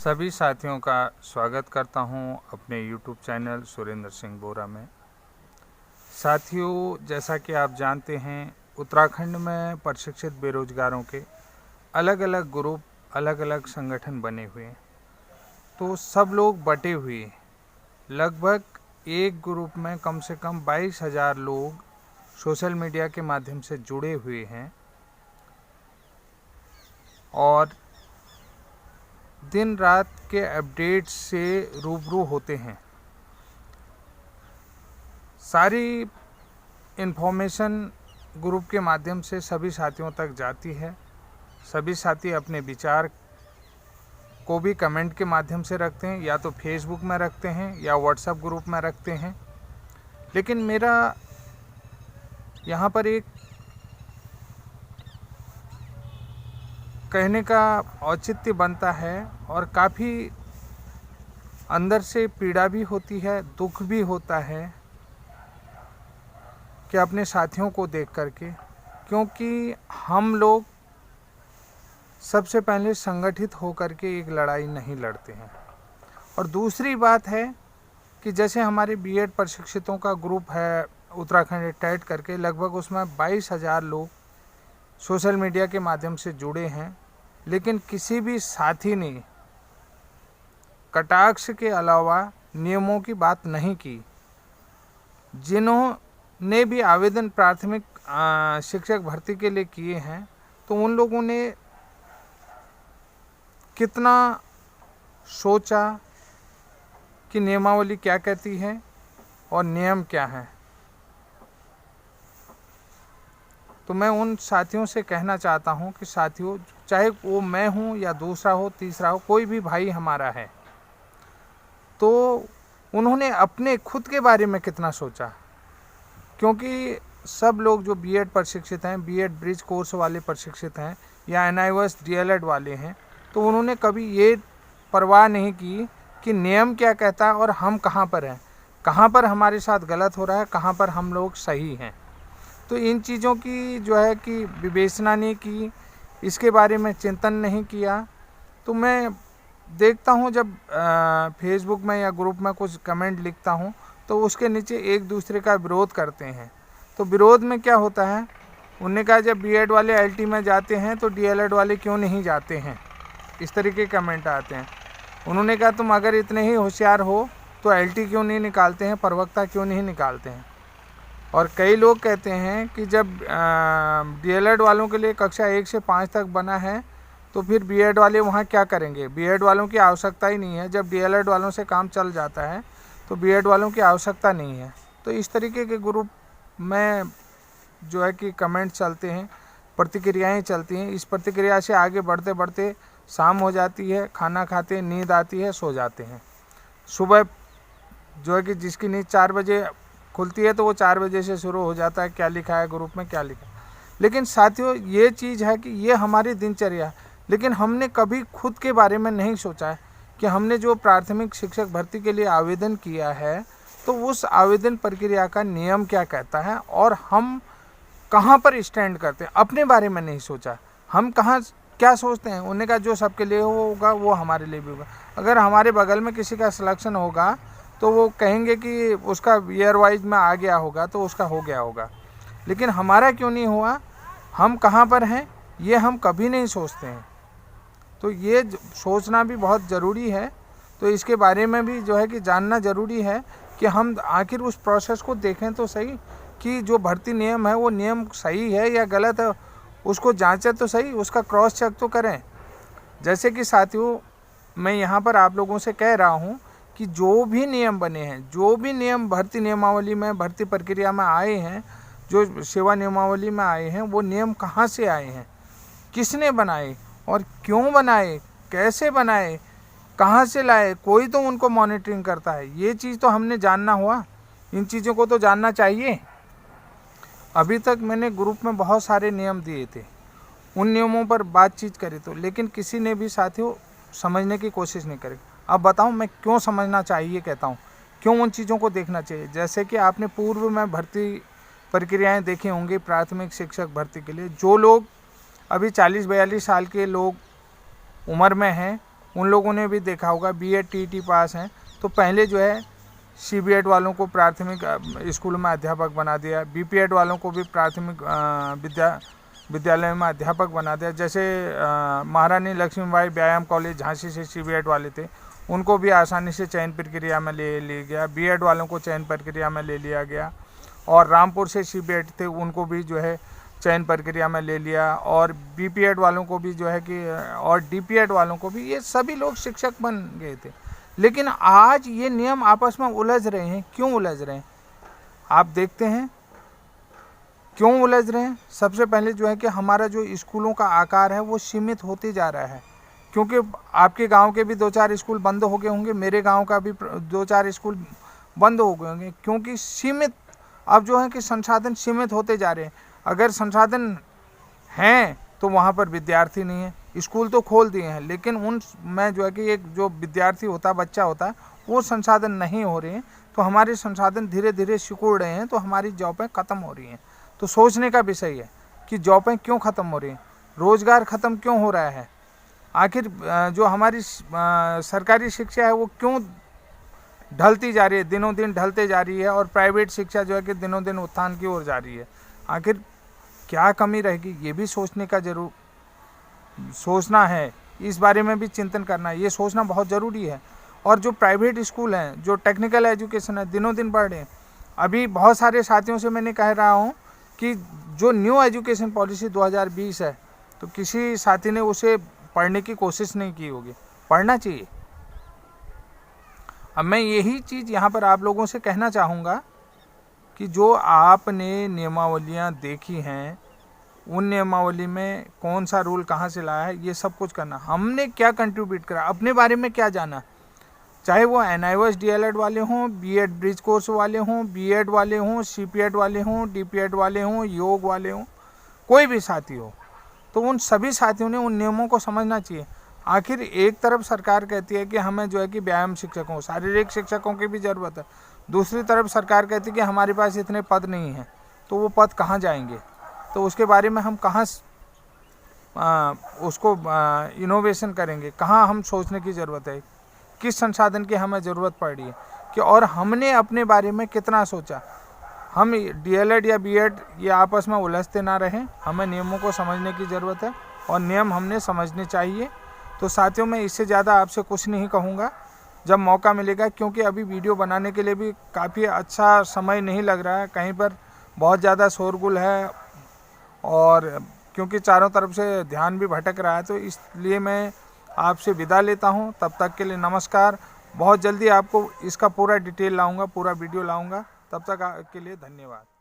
सभी साथियों का स्वागत करता हूं अपने YouTube चैनल सुरेंद्र सिंह बोरा में। साथियों, जैसा कि आप जानते हैं, उत्तराखंड में प्रशिक्षित बेरोजगारों के अलग अलग ग्रुप, अलग अलग संगठन बने हुए हैं। तो सब लोग बटे हुए, लगभग एक ग्रुप में कम से कम 22,000 लोग सोशल मीडिया के माध्यम से जुड़े हुए हैं और दिन रात के अपडेट्स से रूबरू होते हैं। सारी इन्फॉर्मेशन ग्रुप के माध्यम से सभी साथियों तक जाती है। सभी साथी अपने विचार को भी कमेंट के माध्यम से रखते हैं, या तो फेसबुक में रखते हैं या व्हाट्सएप ग्रुप में रखते हैं। लेकिन मेरा यहाँ पर एक कहने का औचित्य बनता है और काफ़ी अंदर से पीड़ा भी होती है, दुख भी होता है कि अपने साथियों को देख करके, क्योंकि हम लोग सबसे पहले संगठित होकर के एक लड़ाई नहीं लड़ते हैं। और दूसरी बात है कि जैसे हमारे बीएड प्रशिक्षितों का ग्रुप है उत्तराखंड टेट करके, लगभग उसमें 22,000 लोग सोशल मीडिया के माध्यम से जुड़े हैं, लेकिन किसी भी साथी ने कटाक्ष के अलावा नियमों की बात नहीं की। जिन्होंने भी आवेदन प्राथमिक शिक्षक भर्ती के लिए किए हैं, तो उन लोगों ने कितना सोचा कि नियमावली क्या कहती है और नियम क्या है। तो मैं उन साथियों से कहना चाहता हूं कि साथियों, चाहे वो मैं हूं या दूसरा हो, तीसरा हो, कोई भी भाई हमारा है, तो उन्होंने अपने खुद के बारे में कितना सोचा। क्योंकि सब लोग जो बीएड प्रशिक्षित हैं, बीएड ब्रिज कोर्स वाले प्रशिक्षित हैं या एनआईओएस डीएलएड वाले हैं, तो उन्होंने कभी ये परवाह नहीं की कि नियम क्या कहता है और हम कहाँ पर हैं, कहाँ पर हमारे साथ गलत हो रहा है, कहाँ पर हम लोग सही हैं। तो इन चीज़ों की जो है कि विवेचना नहीं की, इसके बारे में चिंतन नहीं किया। तो मैं देखता हूँ जब फेसबुक में या ग्रुप में कुछ कमेंट लिखता हूँ, तो उसके नीचे एक दूसरे का विरोध करते हैं। तो विरोध में क्या होता है, उन्होंने कहा जब बीएड वाले एलटी में जाते हैं तो डीएलएड वाले क्यों नहीं जाते हैं, इस तरीके के कमेंट आते हैं। उन्होंने कहा तुम अगर इतने ही होशियार हो तो एलटी क्यों नहीं निकालते हैं, प्रवक्ता क्यों नहीं निकालते हैं। और कई लोग कहते हैं कि जब डीएलएड वालों के लिए कक्षा 1 से 5 तक बना है, तो फिर बीएड वाले वहाँ क्या करेंगे, बीएड वालों की आवश्यकता ही नहीं है। जब डीएलएड वालों से काम चल जाता है तो बीएड वालों की आवश्यकता नहीं है। तो इस तरीके के ग्रुप में जो है कि कमेंट चलते हैं, प्रतिक्रियाएं चलती हैं। इस प्रतिक्रिया से आगे बढ़ते बढ़ते शाम हो जाती है, खाना खाते, नींद आती है, सो जाते हैं। सुबह जो है कि जिसकी नींद 4 बजे खुलती है, तो वो 4 बजे से शुरू हो जाता है क्या लिखा है ग्रुप में, क्या लिखा है। लेकिन साथियों, ये चीज़ है कि ये हमारी दिनचर्या है, लेकिन हमने कभी खुद के बारे में नहीं सोचा है कि हमने जो प्राथमिक शिक्षक भर्ती के लिए आवेदन किया है, तो उस आवेदन प्रक्रिया का नियम क्या कहता है और हम कहाँ पर स्टैंड करते हैं। अपने बारे में नहीं सोचा, हम कहाँ क्या सोचते हैं। उन्होंने कहा जो सबके लिए होगा वो हमारे लिए भी होगा। अगर हमारे बगल में किसी का सिलेक्शन होगा तो वो कहेंगे कि उसका ईयर वाइज में आ गया होगा, तो उसका हो गया होगा, लेकिन हमारा क्यों नहीं हुआ, हम कहाँ पर हैं, ये हम कभी नहीं सोचते हैं। तो ये सोचना भी बहुत ज़रूरी है। तो इसके बारे में भी जो है कि जानना ज़रूरी है कि हम आखिर उस प्रोसेस को देखें तो सही कि जो भर्ती नियम है वो नियम सही है या गलत है, उसको जांचें तो सही, उसका क्रॉस चेक तो करें। जैसे कि साथियों, मैं यहाँ पर आप लोगों से कह रहा हूँ कि जो भी नियम बने हैं, जो भी नियम भर्ती नियमावली में, भर्ती प्रक्रिया में आए हैं, जो सेवा नियमावली में आए हैं, वो नियम कहाँ से आए हैं, किसने बनाए और क्यों बनाए, कैसे बनाए, कहाँ से लाए, कोई तो उनको मॉनिटरिंग करता है। ये चीज़ तो हमने जानना हुआ, इन चीज़ों को तो जानना चाहिए। अभी तक मैंने ग्रुप में बहुत सारे नियम दिए थे, उन नियमों पर बातचीत करी, तो लेकिन किसी ने भी साथियों समझने की कोशिश नहीं करी। अब बताऊं मैं क्यों समझना चाहिए कहता हूं, क्यों उन चीज़ों को देखना चाहिए। जैसे कि आपने पूर्व में भर्ती प्रक्रियाएं देखी होंगी प्राथमिक शिक्षक भर्ती के लिए। जो लोग अभी 40-42 साल के लोग उम्र में हैं, उन लोगों ने भी देखा होगा, बीएड टीईटी पास हैं तो पहले जो है सीबीएड वालों को प्राथमिक स्कूल में अध्यापक बना दिया, बीपीएड वालों को भी प्राथमिक विद्यालय में अध्यापक बना दिया। जैसे महारानी लक्ष्मीबाई व्यायाम कॉलेज झांसी से सीबीएड वाले थे, उनको भी आसानी से चयन प्रक्रिया में ले लिया गया, बीएड वालों को चयन प्रक्रिया में ले लिया गया, और रामपुर से सीबीएड थे उनको भी जो है चयन प्रक्रिया में ले लिया, और बीपीएड वालों को भी जो है कि और डीपीएड वालों को भी, ये सभी लोग शिक्षक बन गए थे। लेकिन आज ये नियम आपस में उलझ रहे हैं। क्यों उलझ रहे हैं आप देखते हैं, क्यों उलझ रहे हैं? सबसे पहले जो है कि हमारा जो स्कूलों का आकार है वो सीमित होते जा रहा है, क्योंकि आपके गांव के भी 2-4 स्कूल बंद हो गए होंगे, मेरे गांव का भी 2-4 स्कूल बंद हो गए होंगे, क्योंकि सीमित अब जो है कि संसाधन सीमित होते जा रहे हैं। अगर संसाधन हैं तो वहाँ पर विद्यार्थी नहीं है। स्कूल तो खोल दिए हैं, लेकिन उन में जो है कि एक जो विद्यार्थी होता, बच्चा होता, वो संसाधन नहीं हो रहे हैं, तो हमारे संसाधन धीरे धीरे सिकुड़ रहे हैं, तो हमारी जॉबें ख़त्म हो रही हैं। तो सोचने का विषय है कि जॉबें क्यों ख़त्म हो रही हैं, रोज़गार ख़त्म क्यों हो रहा है, आखिर जो हमारी सरकारी शिक्षा है वो क्यों ढलती जा रही है, दिनों दिन ढलते जा रही है, और प्राइवेट शिक्षा जो है कि दिनों दिन उत्थान की ओर जा रही है। आखिर क्या कमी रहेगी, ये भी सोचने का जरूर सोचना है, इस बारे में भी चिंतन करना है, ये सोचना बहुत ज़रूरी है। और जो प्राइवेट स्कूल हैं, जो टेक्निकल एजुकेशन है, दिनों दिन बढ़ रहे हैं। अभी बहुत सारे साथियों से मैंने कह रहा हूँ कि जो न्यू एजुकेशन पॉलिसी 2020 है, तो किसी साथी ने उसे पढ़ने की कोशिश नहीं की होगी। पढ़ना चाहिए। अब मैं यही चीज़ यहाँ पर आप लोगों से कहना चाहूँगा कि जो आपने नियमावलियाँ देखी हैं, उन नियमावली में कौन सा रूल कहाँ से लाया है, ये सब कुछ करना। हमने क्या कंट्रीब्यूट करा, अपने बारे में क्या जाना, चाहे वो NIOS DLED वाले हों, बीएड ब्रिज कोर्स वाले हों, बीएड वाले हों, सीपीएड वाले हों, डीपीएड वाले हों, योग वाले हों, कोई भी साथी हो, तो उन सभी साथियों ने उन नियमों को समझना चाहिए। आखिर एक तरफ सरकार कहती है कि हमें जो है कि व्यायाम शिक्षकों, शारीरिक शिक्षकों की भी ज़रूरत है, दूसरी तरफ सरकार कहती है कि हमारे पास इतने पद नहीं हैं, तो वो पद कहाँ जाएंगे, तो उसके बारे में हम कहाँ उसको इनोवेशन करेंगे, कहाँ हम सोचने की ज़रूरत है, किस संसाधन की हमें ज़रूरत पड़ रही है, कि और हमने अपने बारे में कितना सोचा। हम DLED या बीएड ये आपस में उलझते ना रहें, हमें नियमों को समझने की ज़रूरत है, और नियम हमने समझने चाहिए। तो साथियों, मैं इससे ज़्यादा आपसे कुछ नहीं कहूँगा, जब मौका मिलेगा, क्योंकि अभी वीडियो बनाने के लिए भी काफ़ी अच्छा समय नहीं लग रहा है, कहीं पर बहुत ज़्यादा शोरगुल है, और क्योंकि चारों तरफ से ध्यान भी भटक रहा है, तो इसलिए मैं आपसे विदा लेता हूं। तब तक के लिए नमस्कार। बहुत जल्दी आपको इसका पूरा डिटेल लाऊंगा, पूरा वीडियो लाऊंगा। तब तक के लिए धन्यवाद।